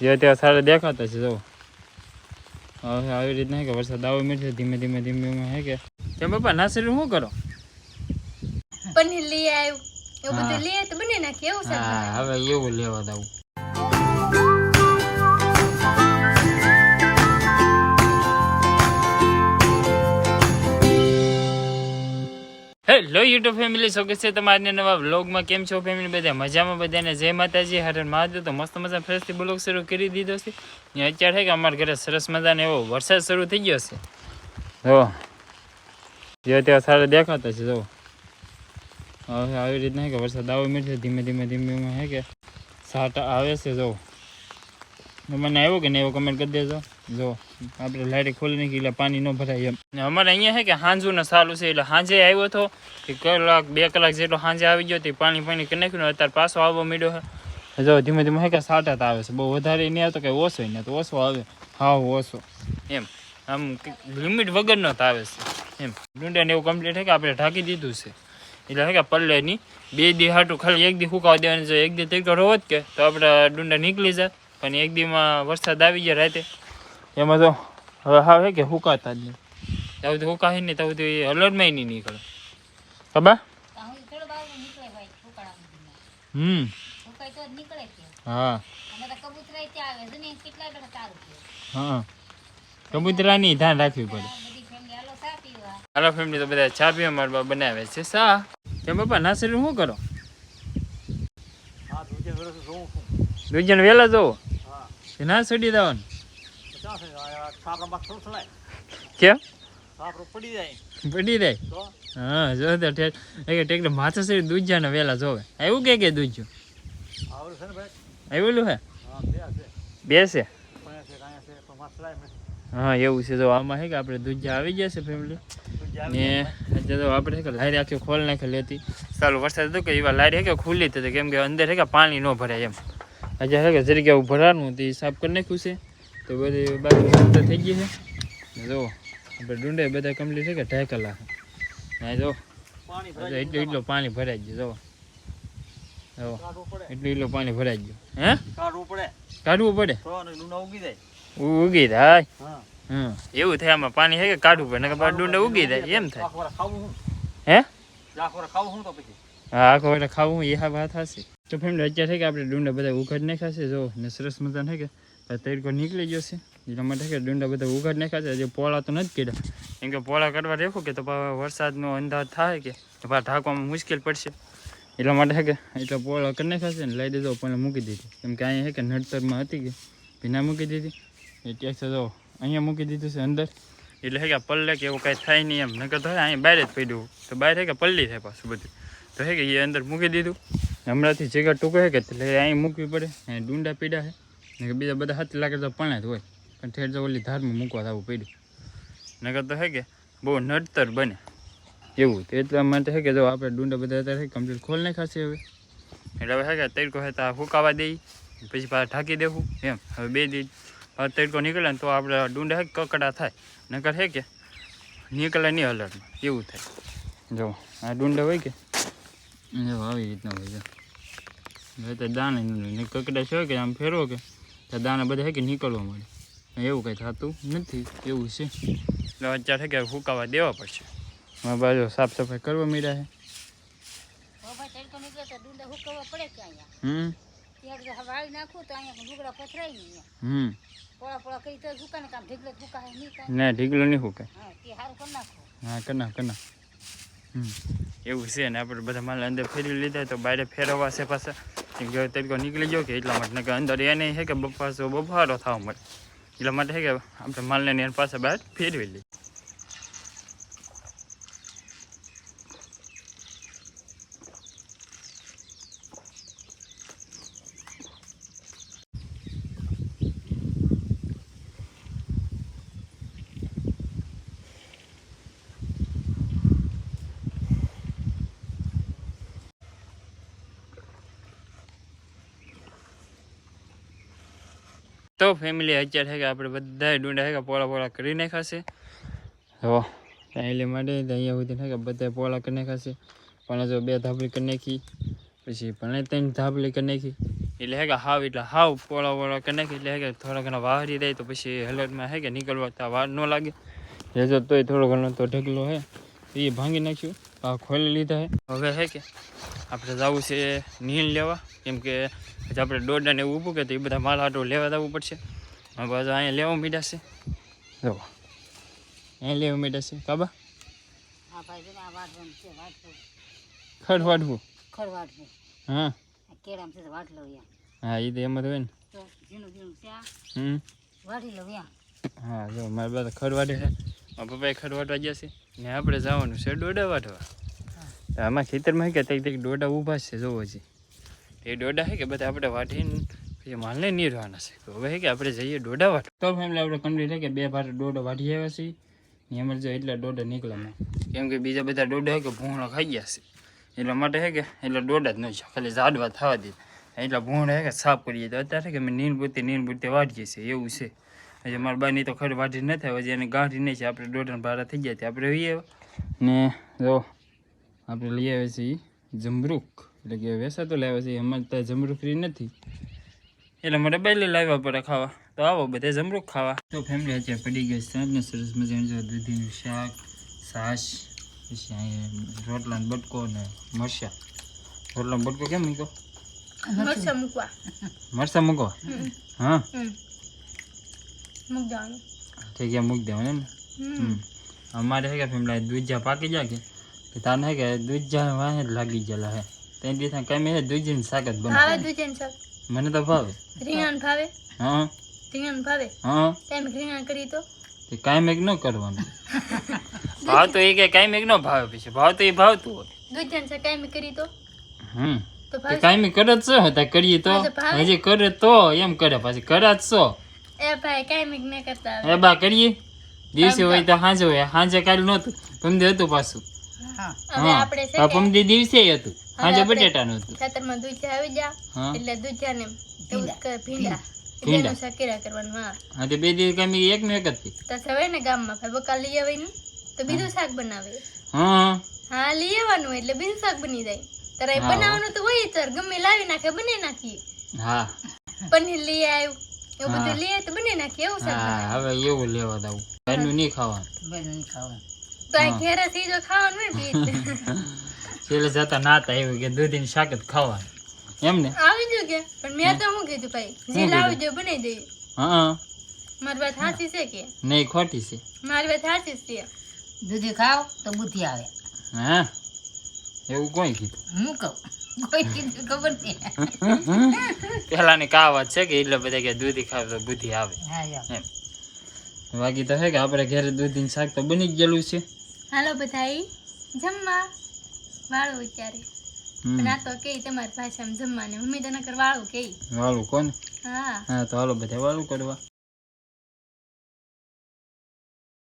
જે ત્યાં સારા દેખાતા છે જો હવે આવી રીતના કે વરસાદ આવો મીઠે ધીમે ધીમે ધીમે હે કે કેમ પપ્પા નાસરી શું કરો પનીર લઈ આવ્યું એવું બધું લઈ તો બને નાખી એવું શાક હા હવે એવું લેવા દઉં હેલો યુટ્યુબ ફેમિલી સ્વાગત છે તમારા નવા વ્લોગમાં કેમ છો ફેમિલી બધા મજામાં બધાને જય માતાજી હરણ મહાદેવ તો મસ્ત મજા ફ્રેશથી બ્લોગ શરૂ કરી દીધો છે ને અત્યારે છે કે અમારા ઘરે સરસ મજાનો એવો વરસાદ શરૂ થઈ ગયો છે જો જે ત્યાં સારા દેખાતા છે જો હવે આવી રીતના કે વરસાદ આવો મીઠે ધીમે ધીમે ધીમે હે કે સાટ આવે છે જો મને આવ્યો કે નહીં એવો કમેન્ટ કરી દેજો જો આપણે લાઈટ ખોલી નાખી એટલે પાણી ન ભરાય એમ અમારે અહીંયા છે કે સાંજુનો ચાલુ છે એટલે સાંજે આવ્યો હતો કલાક 2 કલાક જેટલો સાંજે આવી ગયો તે પાણી કરી નાખ્યું અત્યારે પાછો આવવા માંડ્યો છે જો ધીમે ધીમે હે કે સાટા આવે છે બહુ વધારે નહીં આવતો કંઈ ઓછો નહીં તો ઓછો આવે હાવ ઓછો એમ આમ લિમિટ વગરનો આવે છે એમ ડુંડાને એવું કમ્પ્લીટ છે કે આપણે ઢાંકી દીધું છે એટલે હે કે પલ્લેની 2 દી હાટું ખાલી 1 દી સુકાવા દેવાનું જો 1 દી તરીકે રહો જ કે તો આપણે ડુંડા નીકળી જાય પણ 1 દીમાં વરસાદ આવી ગયા રાતે એમાં તો હવે હાવ હે કે સુકાતા જ નહીં ત્યાં સુધી સુકાય નહીં ત્યાં સુધી અલર્ટમાં નહીં નીકળે ખબર હા હા કબૂતરાની ધ્યાન રાખવી પડે હાલો ફેમિલી તો બધા ચા પીવા મારા બનાવે છે સા કેમ પપ્પા નાસરી શું કરો દૂજન વહેલા જવો ના છોડી દેવાનું કેમ પડી જાય હા જો તો ટેકડે માથે સડી દૂજ્યા ને વહેલા જોવે એવું કે દૂજ્યું આવેલું હે બે છે હા એવું છે જો આમાં છે કે આપણે દૂજ્યા આવી ગયા છે ફેમિલી ને જો આપણે કે લારી આખી ખોલ નાખે લેતી ચાલુ વરસાદ હતો કે એવા લારી કે ખુલ્લી થતી કેમ કે અંદર છે કે પાણી ન ભરાય એમ આજે છે કે જરીક એવું ભરાવાનું તે સાફ કરી નાખ્યું છે તો બધી બાજુ થઈ ગઈ છે જો આપણે ડુંડે બધા કમ્પ્લીટ છે કે ઢાંકેલા છે જો એટલું પાણી ભરાઈ ગયું જો એટલું પાણી ભરાઈ ગયું હે કાઢવું પડે ઉગી જાય એવું થાય આમાં પાણી છે કે કાઢવું પડે ને ડુંડા ઉગી જાય એમ થાય હે હા આખો એટલે ખાવું એ હા વાત હશે તો ફેમિલી અત્યારે છે કે આપણે ડુંડા બધા ઉઘાડ નાખ્યા છે જો ને સરસ મજા છે કે તડકો નીકળી ગયો છે એટલા માટે કે ડુંડા બધા ઉઘાડ નાખ્યા છે હજી પોળા તો નથી કર્યા કેમ કે પોળા કરવા રેખું કે તો વરસાદનો અંદાજ થાય કે ઢાંકવામાં મુશ્કેલ પડશે એટલા માટે છે કે એટલે પોળા કરી નાખ્યા છે ને લઈ દીધો પણ મૂકી દીધી કેમ કે અહીંયા છે કે નડતરમાં હતી કે ભીના મૂકી દીધી એ ટેક્સ જો અહીંયા મૂકી દીધું છે અંદર એટલે છે કે પલ્લે કે એવું કાંઈ થાય નહીં એમ નકર તો અહીંયા બહાર જ પડ્યું તો બહાર છે કે પલ્લી થાય પાછું બધું તો છે કે એ અંદર મૂકી દીધું હમણાંથી જગ્યા ટૂંકો છે કે એટલે અહીં મૂકવી પડે અહીં ડુંડા પીડા છે ને બીજા બધા હાથ લાગે તો પણ જ હોય પણ ઠેર જો ઓલી ધારમાં મૂકવા થવું પડ્યું નકર તો છે કે બહુ નડતર બને એવું તો એટલા માટે છે કે જો આપણે ડુંડા બધા અત્યારે કમ્પ્લીટ ખોલ નાખાશે હવે એટલે હવે છે કે તડકો છે તો ફૂંકાવા દઈ પછી પાછા ઢાંકી દેવું એમ હવે 2 દી તડકો નીકળે ને તો આપણે ડુંડા છે કકડા થાય નકર છે કે નીકળે નહીં અલર્ટમાં એવું થાય જો આ ડુંડા હોય કે જો આવી રીતના હોય છે તો દાણા ને કકડા છે કે આમ ફેરવો કે તો દાણા બધા છે કે નીકળવા મળે એવું કંઈ થતું નથી એવું છે એટલે અત્યારે છે કે ફૂંકાવા દેવા પડશે હવે બાજુ સાફ સફાઈ કરવા માંડ્યા છે ના ઢીકલો નહીં ફૂકાય હા કના એવું છે ને આપણે બધા માલ અંદર ફેરવી લીધા તો બહાર ફેરવવા છે પાછા તરીકો નીકળી ગયો કે એટલા માટે અંદર એ નહીં છે કે બફારો થવા મળે એટલા માટે છે કે આપણે માલને એની પાસે બહાર ફેરવી લઈએ તો ફેમિલી અત્યારે છે કે આપણે બધા ડુંડા છે કે પોળા કરી નાખાશે તો એટલે માટે અહીંયા સુધી છે કે બધા પોળા કરી નાખાશે પણ જો 2 ધાબળી કરી નાખી પછી પણ 3 ધાબળી કરી નાખી એટલે હે કે હાવ એટલે હાવ પોળા વોળા કરી નાખી એટલે હે કે થોડા ઘણા વાહરી દે તો પછી હલટમાં હે કે નીકળવા ત્યાં વાર ન લાગે જો તોય થોડો ઘણો તો ઢગલો હે એ ભાંગી નાખ્યું આ ખોલી લીધા હે હવે હે કે આપણે જવું છે નીલ લેવા કેમ કે પછી આપણે દોડાને એવું ઊભું કે તો એ બધા માલ આટો લેવા જવું પડશે હવે પાછું અહીંયા લેવા મીડા છે જો અહીંયા લેવા મીડા છે કાબા ખડ વાટવું હા હા એ તો એમ જ હોય ને હા જો મારા બધા ખડ વાટે છે મારા પપ્પાએ ખડ વાટવા ગયા છે ને આપણે જવાનું છે દોડા વાટવા તો આમાં ખેતરમાં કે કંઈક દોડા ઊભા છે જોવો છે એ દોડા છે કે બધા આપણે વાટીને પછી માલને નીરવાના છે તો હવે કે આપણે જઈએ દોડા વાટવા તો ફેમિલી આપણે કમ્પ્લીટ છે કે 2 ભારે દોડા વાટી આવ્યા છીએ ને એમાં જો એટલા દોડા નીકળ્યા કેમ કે બીજા બધા દોડા છે કે ભૂંગળા ખાઈ ગયા છે એટલા માટે છે કે એટલા દોડા જ ન છે ખાલી ઝાડવા થવા દે એટલા ભૂંગળા છે કે સાફ કરીએ તો અત્યારે કે અમે નીલબુત્તી વાટીએ છીએ એવું છે હજી મારા બાની તો ખડ વાટી ન થાય હજી એને ગાંઠી નહીં છે આપણે દોડાને ભાડા થઈ ગયા આપણે લઈએ ને જો આપણે લઈ આવ્યા છીએ જમરૂક એટલે કે વેસા તો લાવ્યા છીએ અમારે ત્યાં જમરૂક ફ્રી નથી એટલે મારે બેલી લાવવા પડે ખાવા તો આવો બધા જમરૂક ખાવા તો ફેમિલી અત્યારે પડી ગઈ સાંજને સરસ મજાનું દૂધીનું શાક છાશ પછી અહીંયા રોટલાનો બટકો ને મરચાં રોટલાનો બટકો કેમ મૂકો મરચાં મૂકવા હા ઠીક છે મૂકી દેવાનું એમ અમારે હે કે ફેમિલી દૂધજા પાકી જાય કે તાને હે કે દૂધજા વાહે લાગી ગયેલા હે ત્યાં દિવસ કઈ મેં દૂધજીનું શાક જ બનાવે મને તો ભાવે રીંગણ ભાવે હા રીંગણ ભાવે હા તેમ રીંગણ કરી તો કાંઈ મેક ન કરવાનું ભાવ તો એ કે કાંઈ મેક ન ભાવે પછી ભાવ તો એ ભાવતું હોય દૂધજન છે કાંઈ કરી તો તો કાંઈ કરે જ છો હતા કરીએ તો હજી કરે તો એમ કરે પછી કરે જ છો એ ભાઈ કાંઈ ન કરતા એ બા કરીએ દિવસે હોય તો સાંજે હોય સાંજે કાલ નહોતું પમદી હતું પાછું હવે આપણે છે પમદી દિવસે હતું સાંજે બટેટાનું હતું ખેતરમાં દૂધજા આવી જા એટલે દૂધજાને ભીંડા ભીંડા શાકીરા કરવાનું હા તો 2 દિવસ કાંઈ એક ને એક જ તો સવે ને ગામમાં ભાઈ બકા લઈ આવે ને તો બીજું શાક બનાવે હા લઈ આવવાનું એટલે બીજું શાક બની જાય તારે બનાવવાનું તો હોય સર ગમે લાવી નાખે બની નાખીએ હા પનીર લઈ આવ્યું એવું બધું લઈ આવે તો બની નાખીએ એવું શાક હવે એવું લેવા દઉં બહારનું નહીં ખાવાનું તો આ ઘેરે સીધો ખાવાનું ને છેલ્લે જતા નાતા એવું કે દૂધીનું શાક જ ખાવાનું એમ ને આવી જો કે પણ મેં તો શું કીધું ભાઈ જે લાવી જો બનાવી દઈએ હા મારી વાત સાચી છે કે નહીં ખોટી છે મારી વાત સાચી છે દૂધી ખાવ તો બુદ્ધિ આવે હા એવું કોઈ કીધું હું કહું કોઈ કીધું ખબર નહીં પેલાની કહાવત છે કે એટલે બધા કે દૂધી ખાવ તો બુદ્ધિ આવે એમ બાકી તો હે કે આપણે ઘરે દૂધીનું શાક તો બની જ ગયેલું છે હાલો બધાઈ જમવા વાળું અત્યારે પણ આ તો કે તમારી ભાષામાં જમવાને મમ્મી તો નકર વાળું કે વાળું કોને હા હા તો હાલો બધા વાળું કરવા